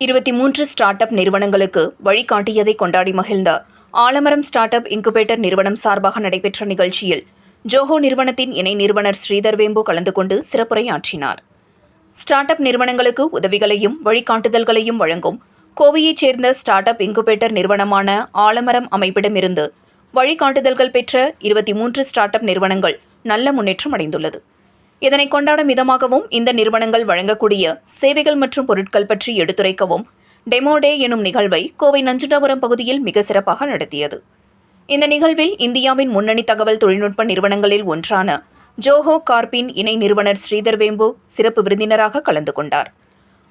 23 start up நிறுவனங்களுக்கு வழிகாட்டியதை கொண்டாடி மகிழ்ந்த ஆலமரம் ஸ்டார்ட் அப் இன்குபேட்டர் நிறுவனம் சார்பாக நடைபெற்ற நிகழ்ச்சியில் ஜோஹோ நிறுவனத்தின் இணை நிறுவனர் ஸ்ரீதர் வேம்பு கலந்து கொண்டு சிறப்புரையாற்றினார். ஸ்டார்ட் அப் நிறுவனங்களுக்கு உதவிகளையும் வழிகாட்டுதல்களையும் வழங்கும் கோவையைச் சேர்ந்த ஸ்டார்ட் அப் இன்குபேட்டர் நிறுவனமான ஆலமரம் அமைப்பிடமிருந்து வழிகாட்டுதல்கள் பெற்ற 23 ஸ்டார்ட் அப் நிறுவனங்கள் நல்ல முன்னேற்றம் அடைந்துள்ளது. இதனை கொண்டாடும் விதமாகவும் இந்த நிறுவனங்கள் வழங்கக்கூடிய சேவைகள் மற்றும் பொருட்கள் பற்றி எடுத்துரைக்கவும் டெமோ டே எனும் நிகழ்வை கோவை நஞ்சுண்டாபுரம் பகுதியில் மிக சிறப்பாக நடத்தியது. இந்த நிகழ்வில் இந்தியாவின் முன்னணி தகவல் தொழில்நுட்ப நிறுவனங்களில் ஒன்றான ஜோஹோ கார்ப்பின் இணை நிறுவனர் ஸ்ரீதர் வேம்பு சிறப்பு விருந்தினராக கலந்து கொண்டார்.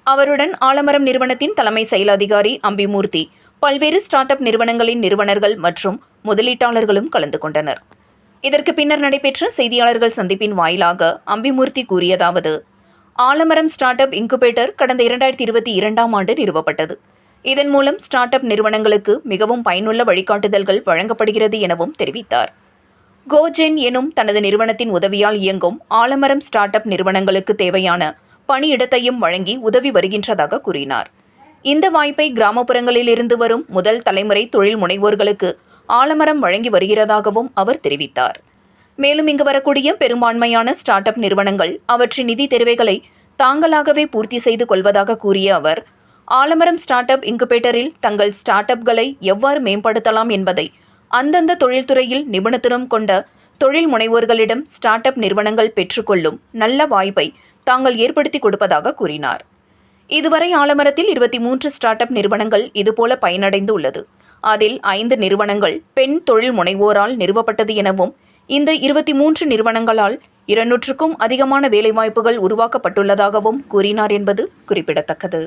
அவருடன் ஆலமரம் நிறுவனத்தின் தலைமை செயல் அதிகாரி அம்பிமூர்த்தி, பல்வேறு ஸ்டார்ட் அப் நிறுவனங்களின் நிறுவனர்கள் மற்றும் முதலீட்டாளர்களும் கலந்து கொண்டனர். இதற்கு பின்னர் நடைபெற்ற செய்தியாளர்கள் சந்திப்பின் வாயிலாக அம்பிமூர்த்தி கூறியதாவது: ஆலமரம் ஸ்டார்ட் அப் இன்குபேட்டர் கடந்த 2022ஆம் ஆண்டு நிறுவப்பட்டது. இதன் மூலம் ஸ்டார்ட் அப் நிறுவனங்களுக்கு மிகவும் பயனுள்ள வழிகாட்டுதல்கள் வழங்கப்படுகிறது எனவும் தெரிவித்தார். கோஜென் எனும் தனது நிறுவனத்தின் உதவியால் இயங்கும் ஆலமரம் ஸ்டார்ட் அப் நிறுவனங்களுக்கு தேவையான பணியிடத்தையும் வழங்கி உதவி வருகின்றதாக கூறினார். இந்த வாய்ப்பை கிராமப்புறங்களில் இருந்து வரும் முதல் தலைமுறை தொழில் முனைவோர்களுக்கு ஆலமரம் வழங்கி வருகிறதாகவும் அவர் தெரிவித்தார். மேலும் இங்கு வரக்கூடிய பெரும்பான்மையான ஸ்டார்ட் அப் நிறுவனங்கள் அவற்றின் நிதி தேவைகளை தாங்களாகவே பூர்த்தி செய்து கொள்வதாக கூறிய அவர், ஆலமரம் ஸ்டார்ட் அப் இன்குபேட்டரில் தங்கள் ஸ்டார்ட் அப்களை எவ்வாறு மேம்படுத்தலாம் என்பதை அந்தந்த தொழில்துறையில் நிபுணத்துவம் கொண்ட தொழில் முனைவோர்களிடம் ஸ்டார்ட் அப் நிறுவனங்கள் பெற்றுக்கொள்ளும் நல்ல வாய்ப்பை தாங்கள் ஏற்படுத்தி கொடுப்பதாக கூறினார். இதுவரை ஆலமரத்தில் 23 ஸ்டார்ட் அப் நிறுவனங்கள் இதுபோல பயனடைந்து உள்ளது. அதில் 5 நிறுவனங்கள் பெண் தொழில் முனைவோரால் நிறுவப்பட்டது எனவும் இந்த 23 நிறுவனங்களால் 200க்கும் அதிகமான வேலைவாய்ப்புகள் உருவாக்கப்பட்டுள்ளதாகவும் கூறினார் என்பது குறிப்பிடத்தக்கது.